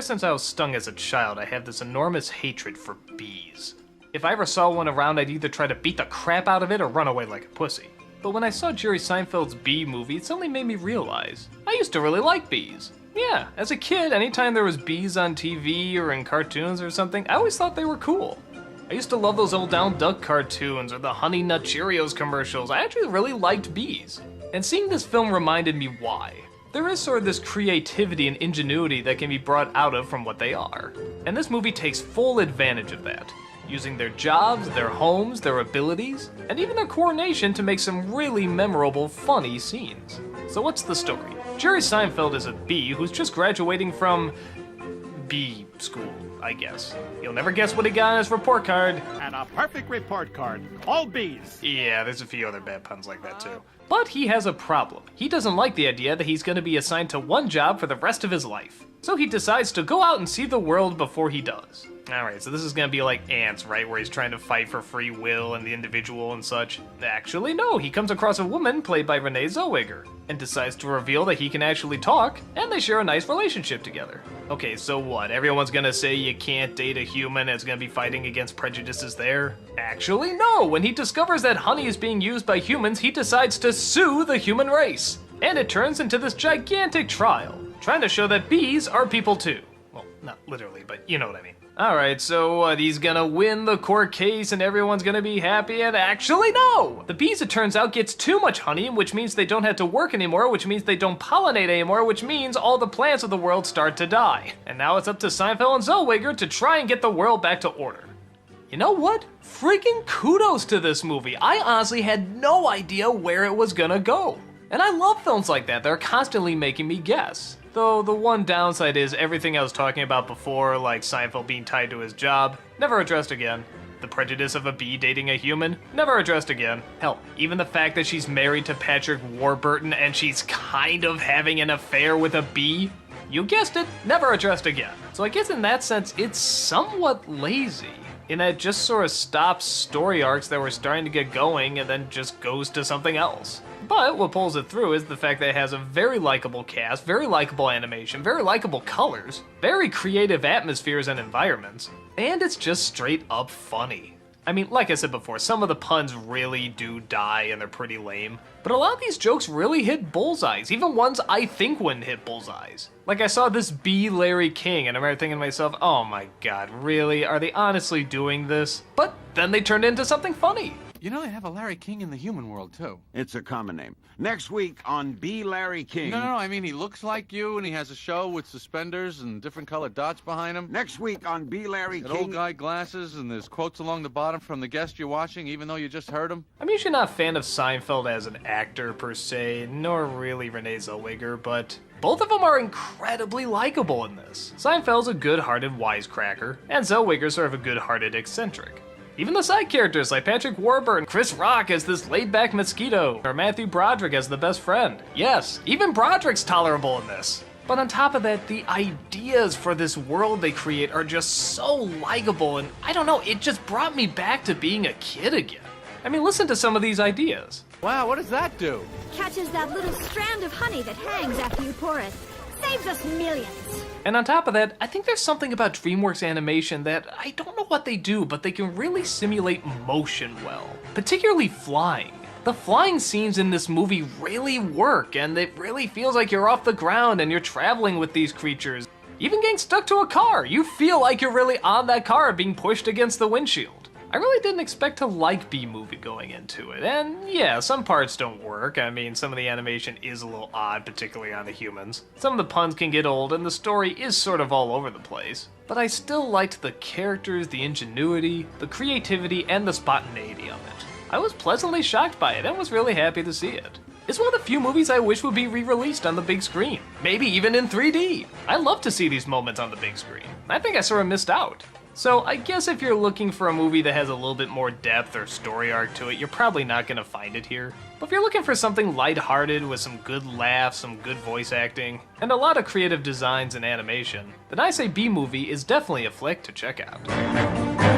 ever since I was stung as a child, I have this enormous hatred for bees. If I ever saw one around, I'd either try to beat the crap out of it or run away like a pussy. But when I saw Jerry Seinfeld's Bee Movie, it suddenly made me realize I used to really like bees. Yeah, as a kid, anytime there was bees on TV or in cartoons or something, I always thought they were cool. I used to love those old Donald Duck cartoons or the Honey Nut Cheerios commercials. I actually really liked bees. And seeing this film reminded me why. There is sort of this creativity and ingenuity that can be brought out of from what they are. And this movie takes full advantage of that, using their jobs, their homes, their abilities, and even their coordination to make some really memorable, funny scenes. So what's the story? Jerry Seinfeld is a bee who's just graduating from bee school, I guess. You'll never guess what he got on his report card. And a perfect report card. All bees. Yeah, there's a few other bad puns like that too. But he has a problem. He doesn't like the idea that he's going to be assigned to one job for the rest of his life. So he decides to go out and see the world before he does. Alright, so this is going to be like Ants, right? Where he's trying to fight for free will and the individual and such. Actually, no, he comes across a woman played by Renee Zellweger and decides to reveal that he can actually talk, and they share a nice relationship together. Okay, so what? Everyone's going to say you can't date a human and it's going to be fighting against prejudices there? Actually, no! When he discovers that honey is being used by humans, he decides to sue the human race. And it turns into this gigantic trial, trying to show that bees are people too. Well, not literally, but you know what I mean. Alright, so he's gonna win the court case and everyone's gonna be happy, and actually no! The bees, it turns out, gets too much honey, which means they don't have to work anymore, which means they don't pollinate anymore, which means all the plants of the world start to die. And now it's up to Seinfeld and Zellweger to try and get the world back to order. You know what? Freaking kudos to this movie. I honestly had no idea where it was gonna go. And I love films like that. They're constantly making me guess. Though the one downside is everything I was talking about before, like Seinfeld being tied to his job, never addressed again. The prejudice of a bee dating a human, never addressed again. Hell, even the fact that she's married to Patrick Warburton and she's kind of having an affair with a bee, you guessed it, never addressed again. So I guess in that sense, it's somewhat lazy, in that it just sort of stops story arcs that were starting to get going and then just goes to something else. But what pulls it through is the fact that it has a very likable cast, very likable animation, very likable colors, very creative atmospheres and environments, and it's just straight up funny. I mean, like I said before, some of the puns really do die and they're pretty lame, but a lot of these jokes really hit bullseyes, even ones I think wouldn't hit bullseyes. Like I saw this bee Larry King and I remember thinking to myself, oh my god, really? Are they honestly doing this? But then they turned into something funny. You know they have a Larry King in the human world, too. It's a common name. Next week on B. Larry King. No, I mean, he looks like you, and he has a show with suspenders and different colored dots behind him. Next week on B. Larry That King. old guy glasses, and there's quotes along the bottom from the guest you're watching, even though you just heard him. I'm usually not a fan of Seinfeld as an actor, per se, nor really Renee Zellweger, but both of them are incredibly likable in this. Seinfeld's a good-hearted wisecracker, and Zellweger's sort of a good-hearted eccentric. Even the side characters like Patrick Warburton, Chris Rock as this laid-back mosquito, or Matthew Broderick as the best friend. Yes, even Broderick's tolerable in this. But on top of that, the ideas for this world they create are just so likable, and I don't know, it just brought me back to being a kid again. I mean, listen to some of these ideas. Wow, what does that do? Catches that little strand of honey that hangs after you pour it. Saves us millions. And on top of that, I think there's something about DreamWorks animation that I don't know what they do, but they can really simulate motion well, particularly flying. The flying scenes in this movie really work, and it really feels like you're off the ground and you're traveling with these creatures. Even getting stuck to a car, you feel like you're really on that car being pushed against the windshield. I really didn't expect to like B-Movie going into it, and yeah, some parts don't work. I mean, some of the animation is a little odd, particularly on the humans. Some of the puns can get old, and the story is sort of all over the place. But I still liked the characters, the ingenuity, the creativity, and the spontaneity of it. I was pleasantly shocked by it, and was really happy to see it. It's one of the few movies I wish would be re-released on the big screen, maybe even in 3D. I love to see these moments on the big screen. I think I sort of missed out. So I guess if you're looking for a movie that has a little bit more depth or story arc to it, you're probably not going to find it here. But if you're looking for something lighthearted with some good laughs, some good voice acting, and a lot of creative designs and animation, then I say B-Movie is definitely a flick to check out.